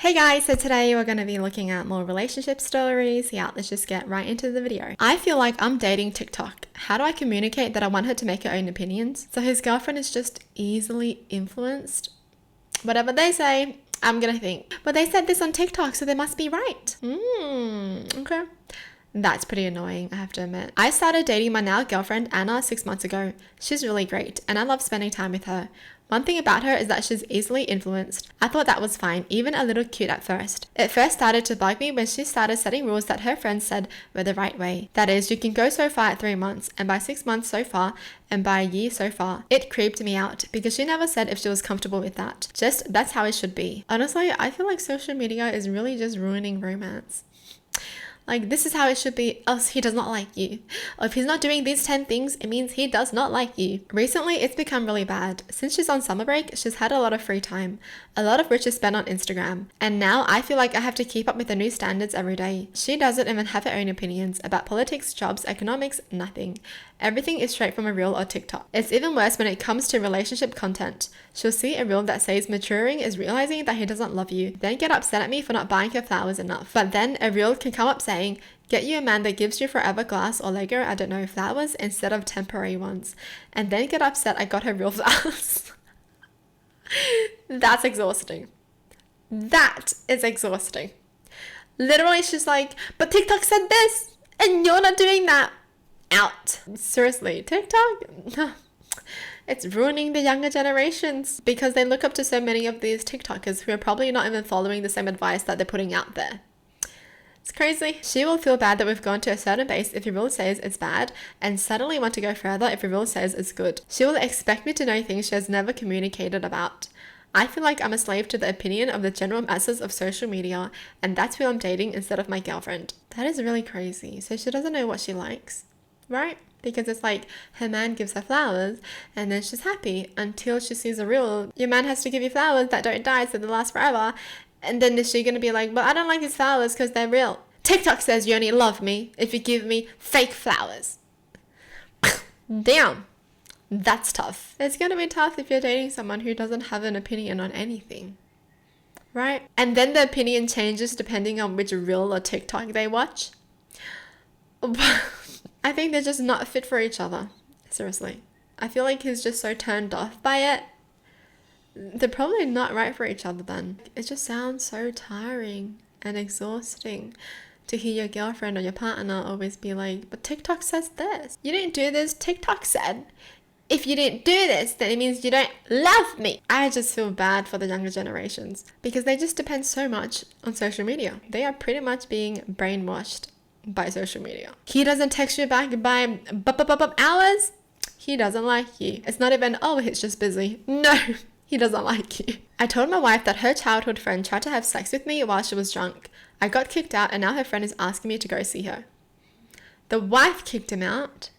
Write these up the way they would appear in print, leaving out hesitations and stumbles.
Hey guys, so today we're going to be looking at more relationship stories. Yeah, let's just get right into the video. I feel like I'm dating TikTok. How do I communicate that I want her to make her own opinions? So his girlfriend is just easily influenced. Whatever they say, I'm going to think. But they said this on TikTok, so they must be right. Okay. That's pretty annoying, I have to admit. I started dating my now girlfriend Anna 6 months ago. She's really great, and I love spending time with her. One thing about her is that she's easily influenced. I thought that was fine, even a little cute at first. It first started to bug me when she started setting rules that her friends said were the right way. That is, you can go so far at 3 months, and by 6 months so far, and by a year so far. It creeped me out because she never said if she was comfortable with that. Just, that's how it should be. Honestly, I feel like social media is really just ruining romance. Like, this is how it should be, else he does not like you. Or if he's not doing these 10 things, it means he does not like you. Recently, it's become really bad. Since she's on summer break, she's had a lot of free time, a lot of which is spent on Instagram. And now I feel like I have to keep up with the new standards every day. She doesn't even have her own opinions about politics, jobs, economics, nothing. Everything is straight from a reel or TikTok. It's even worse when it comes to relationship content. She'll see a reel that says maturing is realizing that he doesn't love you, then get upset at me for not buying her flowers enough. But then a reel can come up saying, get you a man that gives you forever glass or Lego, I don't know, flowers instead of temporary ones. And then get upset I got her real flowers. That's exhausting. That is exhausting. Literally, she's like, but TikTok said this, and you're not doing that. Out. Seriously, TikTok? It's ruining the younger generations because they look up to so many of these TikTokers who are probably not even following the same advice that they're putting out there. It's crazy. She will feel bad that we've gone to a certain base if a rule says it's bad and suddenly want to go further if a rule says it's good. She will expect me to know things she has never communicated about. I feel like I'm a slave to the opinion of the general masses of social media, and that's who I'm dating instead of my girlfriend. That is really crazy. So she doesn't know what she likes, right? Because it's like her man gives her flowers and then she's happy until she sees a rule. Your man has to give you flowers that don't die so they last forever. And then is she going to be like, but I don't like these flowers because they're real. TikTok says you only love me if you give me fake flowers. Damn. That's tough. It's going to be tough if you're dating someone who doesn't have an opinion on anything. Right? And then the opinion changes depending on which reel or TikTok they watch. I think they're just not fit for each other. Seriously. I feel like he's just so turned off by it. They're probably not right for each other then. It just sounds so tiring and exhausting to hear your girlfriend or your partner always be like, but TikTok says this. You didn't do this, TikTok said. If you didn't do this, then it means you don't love me. I just feel bad for the younger generations because they just depend so much on social media. They are pretty much being brainwashed by social media. He doesn't text you back by hours. He doesn't like you. It's not even, oh, he's just busy. No, he doesn't like you. I told my wife that her childhood friend tried to have sex with me while she was drunk. I got kicked out and now her friend is asking me to go see her. The wife kicked him out?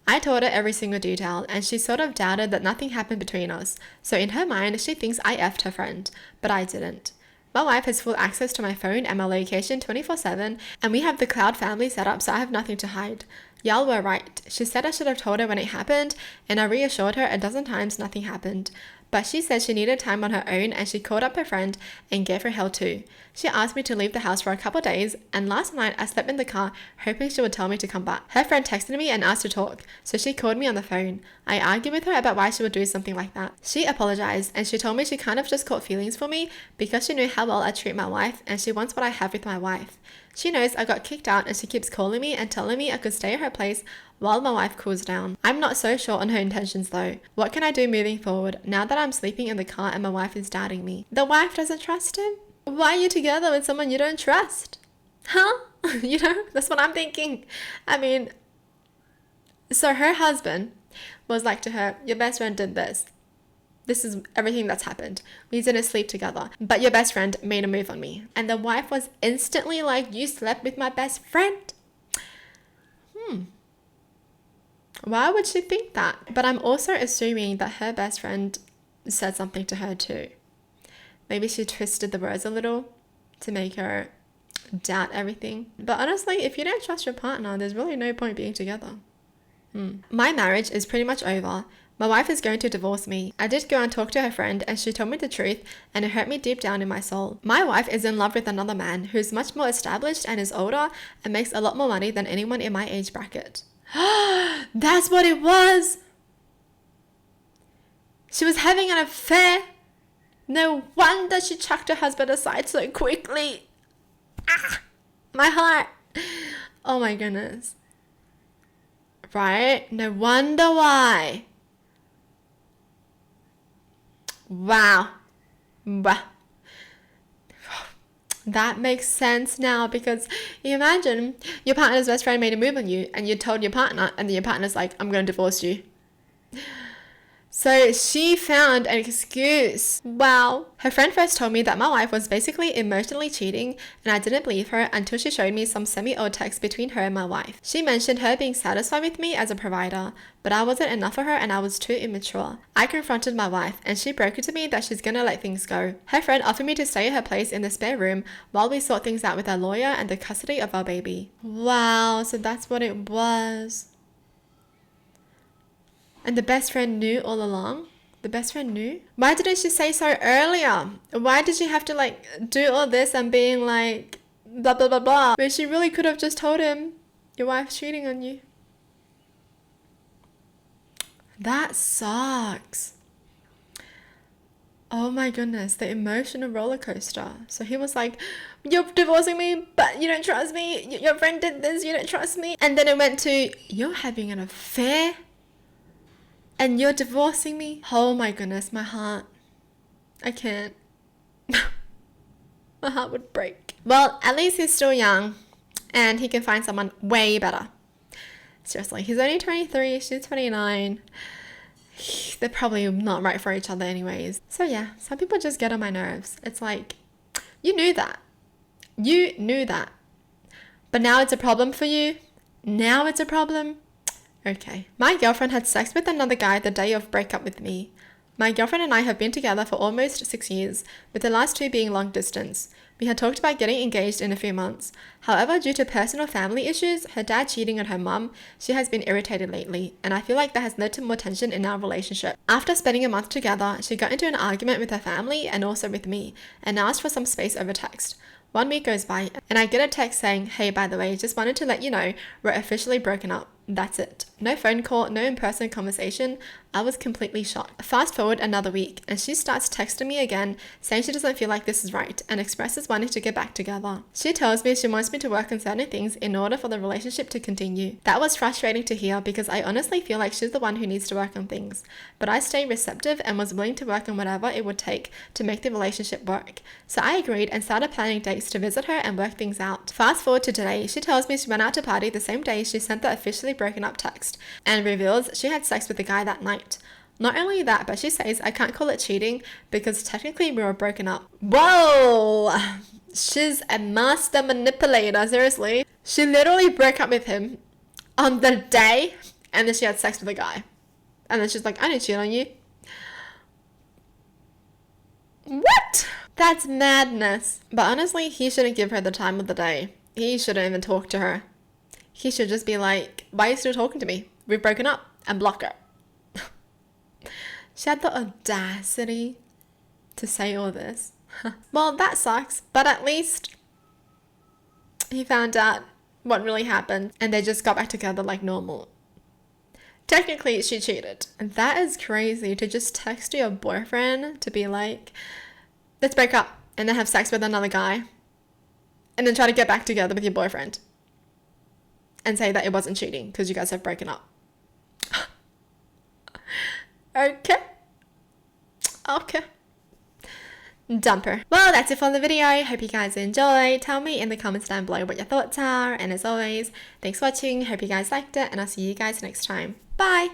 I told her every single detail and she sort of doubted that nothing happened between us. So in her mind, she thinks I effed her friend, but I didn't. My wife has full access to my phone and my location 24/7, and we have the cloud family set up so I have nothing to hide. Y'all were right. She said I should have told her when it happened, and I reassured her a dozen times nothing happened. But she said she needed time on her own and she called up her friend and gave her hell too. She asked me to leave the house for a couple of days, and last night I slept in the car hoping she would tell me to come back. Her friend texted me and asked to talk, so she called me on the phone. I argued with her about why she would do something like that. She apologized and she told me she kind of just caught feelings for me because she knew how well I treat my wife and she wants what I have with my wife. She knows I got kicked out and she keeps calling me and telling me I could stay at her place while my wife cools down. I'm not so sure on her intentions though. What can I do moving forward now that I'm sleeping in the car and my wife is doubting me? The wife doesn't trust him? Why are you together with someone you don't trust? Huh? You know, that's what I'm thinking. I mean, so her husband was like to her, your best friend did this. This is everything that's happened. We didn't sleep together, but your best friend made a move on me. And the wife was instantly like, you slept with my best friend? Why would she think that? But I'm also assuming that her best friend said something to her too. Maybe she twisted the words a little to make her doubt everything. But honestly, if you don't trust your partner, there's really no point being together. My marriage is pretty much over. My wife is going to divorce me. I did go and talk to her friend and she told me the truth and it hurt me deep down in my soul. My wife is in love with another man who's much more established and is older and makes a lot more money than anyone in my age bracket. That's what it was! She was having an affair. No wonder she chucked her husband aside so quickly. Ah, my heart. Oh my goodness. Right? No wonder why. Wow. That makes sense now, because you imagine your partner's best friend made a move on you and you told your partner, and then your partner's like, I'm going to divorce you. So she found an excuse. Wow. Her friend first told me that my wife was basically emotionally cheating, and I didn't believe her until she showed me some semi-old texts between her and my wife. She mentioned her being satisfied with me as a provider, but I wasn't enough for her and I was too immature. I confronted my wife and she broke it to me that she's gonna let things go. Her friend offered me to stay at her place in the spare room while we sort things out with our lawyer and the custody of our baby. Wow, so that's what it was. And the best friend knew all along? The best friend knew? Why didn't she say so earlier? Why did she have to do all this and being like blah blah blah blah, when she really could have just told him, your wife's cheating on you? That sucks. Oh my goodness, the emotional roller coaster. So he was like, you're divorcing me, but you don't trust me. Your friend did this, you don't trust me. And then it went to, you're having an affair and you're divorcing me. Oh my goodness, my heart. I can't. My heart would break. Well, at least he's still young and he can find someone way better. Seriously, he's only 23, she's 29. They're probably not right for each other anyways. So yeah, some people just get on my nerves. It's like, you knew that. You knew that. But now it's a problem for you? Now it's a problem? Okay. My girlfriend had sex with another guy the day of breakup with me. My girlfriend and I have been together for almost 6 years, with the last 2 being long distance. We had talked about getting engaged in a few months. However, due to personal family issues, her dad cheating on her mum, she has been irritated lately, and I feel like that has led to more tension in our relationship. After spending a month together, she got into an argument with her family and also with me, and asked for some space over text. 1 week goes by, and I get a text saying, hey, by the way, just wanted to let you know, we're officially broken up. That's it. No phone call, no in-person conversation. I was completely shocked. Fast forward another week, and she starts texting me again, saying she doesn't feel like this is right, and expresses wanting to get back together. She tells me she wants me to work on certain things in order for the relationship to continue. That was frustrating to hear, because I honestly feel like she's the one who needs to work on things. But I stayed receptive and was willing to work on whatever it would take to make the relationship work. So I agreed and started planning dates to visit her and work things out. Fast forward to today, she tells me she went out to party the same day she sent the officially broken up text, and reveals she had sex with the guy that night. Not only that, but she says I can't call it cheating because technically we were broken up. Whoa! She's a master manipulator, seriously. She literally broke up with him on the day, and then she had sex with the guy. And then she's like, I didn't cheat on you. What? That's madness. But honestly, he shouldn't give her the time of the day. He shouldn't even talk to her. He should just be like, why are you still talking to me? We've broken up, and block her. She had the audacity to say all this. Well, that sucks, but at least he found out what really happened and they just got back together like normal. Technically, she cheated. And that is crazy, to just text your boyfriend to be like, let's break up, and then have sex with another guy, and then try to get back together with your boyfriend and say that it wasn't cheating because you guys have broken up. Okay. Dumper. Well, that's it for the video. Hope you guys enjoyed. Tell me in the comments down below what your thoughts are. And as always, thanks for watching. Hope you guys liked it. And I'll see you guys next time. Bye.